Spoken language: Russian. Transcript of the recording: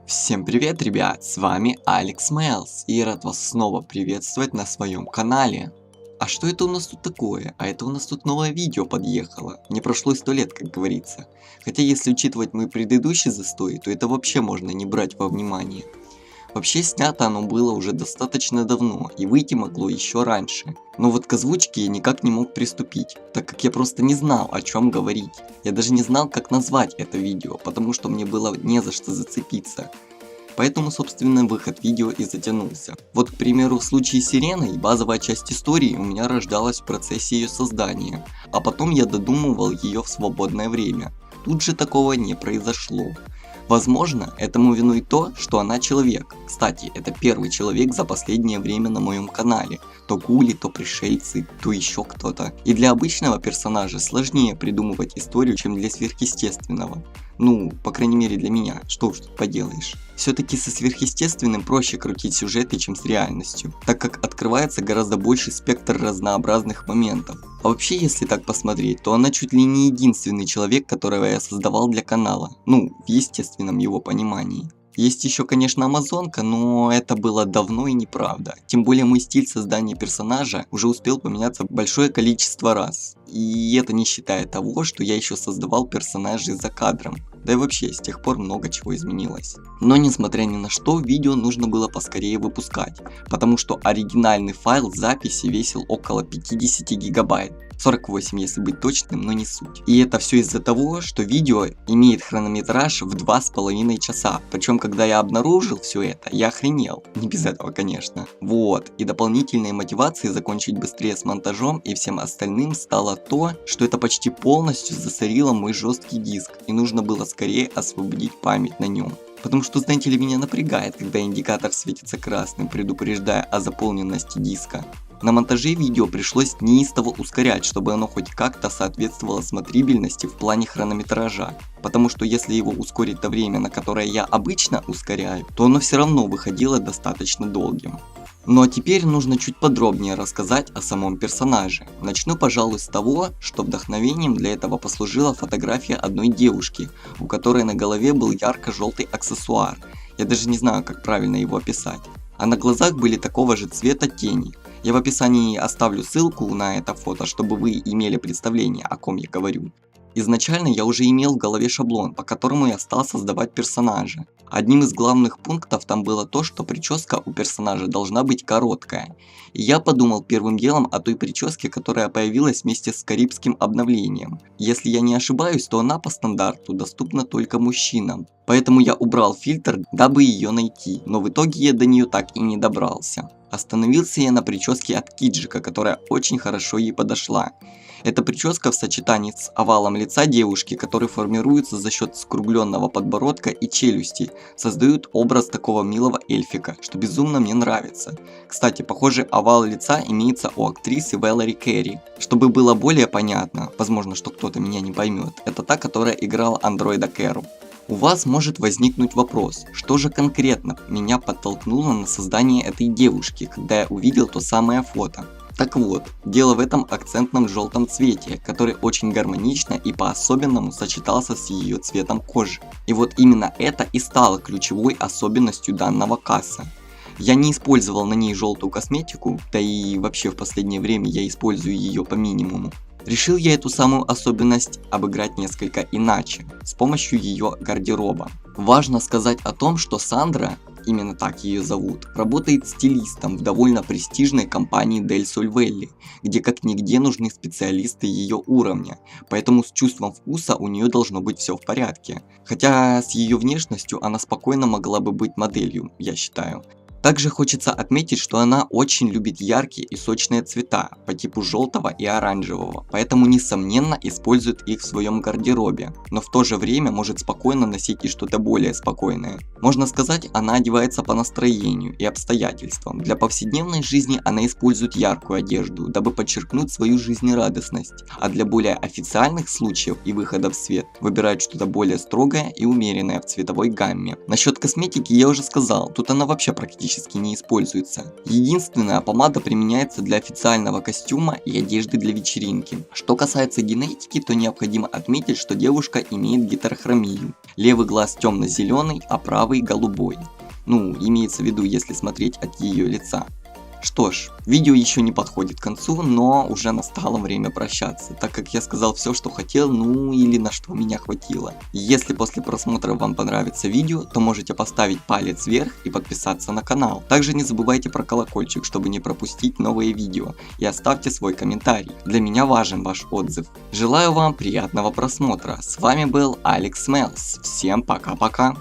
Всем привет, ребят! С вами Алекс Мэлс, и рад вас снова приветствовать на своем канале. А что это у нас тут такое? А это у нас тут новое видео подъехало. Не прошло и 100 лет, как говорится. Хотя, если учитывать мой предыдущий застой, то это вообще можно не брать во внимание. Вообще, снято оно было уже достаточно давно, и выйти могло еще раньше. Но вот к озвучке я никак не мог приступить, так как я просто не знал, о чем говорить. Я даже не знал, как назвать это видео, потому что мне было не за что зацепиться. Поэтому, собственно, выход видео и затянулся. Вот, к примеру, в случае с Сиреной, базовая часть истории у меня рождалась в процессе ее создания, а потом я додумывал ее в свободное время. Тут же такого не произошло. Возможно, этому виной то, что она человек. Кстати, это первый человек за последнее время на моем канале. То гули, то пришельцы, то еще кто-то. И для обычного персонажа сложнее придумывать историю, чем для сверхъестественного. Ну, по крайней мере для меня, что уж тут поделаешь. Все-таки со сверхъестественным проще крутить сюжеты, чем с реальностью, так как открывается гораздо больший спектр разнообразных моментов. А вообще, если так посмотреть, то она чуть ли не единственный человек, которого я создавал для канала, ну, в естественном его понимании. Есть еще, конечно, Амазонка, но это было давно и неправда. Тем более мой стиль создания персонажа уже успел поменяться большое количество раз. И это не считая того, что я еще создавал персонажей за кадром. Да и вообще, с тех пор много чего изменилось. Но несмотря ни на что, видео нужно было поскорее выпускать, потому что оригинальный файл записи весил около 50 гигабайт. 48, если быть точным, но не суть. И это все из-за того, что видео имеет хронометраж в 2,5 часа. Причем, когда я обнаружил все это, я охренел. Не без этого, конечно. Вот. И дополнительной мотивацией закончить быстрее с монтажом и всем остальным стало то, что это почти полностью засорило мой жесткий диск. И нужно было скорее освободить память на нем. Потому что, знаете ли, меня напрягает, когда индикатор светится красным, предупреждая о заполненности диска. На монтаже видео пришлось неистово ускорять, чтобы оно хоть как-то соответствовало смотрибельности в плане хронометража. Потому что если его ускорить то время, на которое я обычно ускоряю, то оно все равно выходило достаточно долгим. Ну а теперь нужно чуть подробнее рассказать о самом персонаже. Начну, пожалуй, с того, что вдохновением для этого послужила фотография одной девушки, у которой на голове был ярко-желтый аксессуар. Я даже не знаю, как правильно его описать. А на глазах были такого же цвета тени. Я в описании оставлю ссылку на это фото, чтобы вы имели представление, о ком я говорю. Изначально я уже имел в голове шаблон, по которому я стал создавать персонажа. Одним из главных пунктов там было то, что прическа у персонажа должна быть короткая. И я подумал первым делом о той прическе, которая появилась вместе с карибским обновлением. Если я не ошибаюсь, то она по стандарту доступна только мужчинам. Поэтому я убрал фильтр, дабы ее найти, но в итоге я до нее так и не добрался. Остановился я на прическе от Киджика, которая очень хорошо ей подошла. Эта прическа в сочетании с овалом лица девушки, который формируется за счет скругленного подбородка и челюсти, создают образ такого милого эльфика, что безумно мне нравится. Кстати, похожий овал лица имеется у актрисы Вэлори Керри. Чтобы было более понятно, возможно, что кто-то меня не поймет, это та, которая играла андроида Кэру. У вас может возникнуть вопрос, что же конкретно меня подтолкнуло на создание этой девушки, когда я увидел то самое фото. Так вот, дело в этом акцентном желтом цвете, который очень гармонично и по-особенному сочетался с ее цветом кожи. И вот именно это и стало ключевой особенностью данного касса. Я не использовал на ней желтую косметику, да и вообще в последнее время я использую ее по минимуму. Решил я эту самую особенность обыграть несколько иначе, с помощью ее гардероба. Важно сказать о том, что Сандра, именно так ее зовут, работает стилистом в довольно престижной компании Дель Соль Вэлли, где как нигде нужны специалисты ее уровня, поэтому с чувством вкуса у нее должно быть все в порядке. Хотя с ее внешностью она спокойно могла бы быть моделью, я считаю. Также хочется отметить, что она очень любит яркие и сочные цвета по типу желтого и оранжевого, поэтому несомненно использует их в своем гардеробе, но в то же время может спокойно носить и что-то более спокойное. Можно сказать, она одевается по настроению и обстоятельствам. Для повседневной жизни она использует яркую одежду, дабы подчеркнуть свою жизнерадостность, а для более официальных случаев и выхода в свет выбирает что-то более строгое и умеренное в цветовой гамме. Насчет косметики я уже сказал, тут она вообще практически практически не используется. Единственная помада применяется для официального костюма и одежды для вечеринки. Что касается генетики, то необходимо отметить, что девушка имеет гетерохромию. Левый глаз темно-зеленый, а правый голубой. Ну, имеется в виду, если смотреть от ее лица. Что ж, видео еще не подходит к концу, но уже настало время прощаться, так как я сказал все, что хотел, ну или на что меня хватило. Если после просмотра вам понравится видео, то можете поставить палец вверх и подписаться на канал. Также не забывайте про колокольчик, чтобы не пропустить новые видео, и оставьте свой комментарий. Для меня важен ваш отзыв. Желаю вам приятного просмотра. С вами был Алекс Мэлс. Всем пока-пока.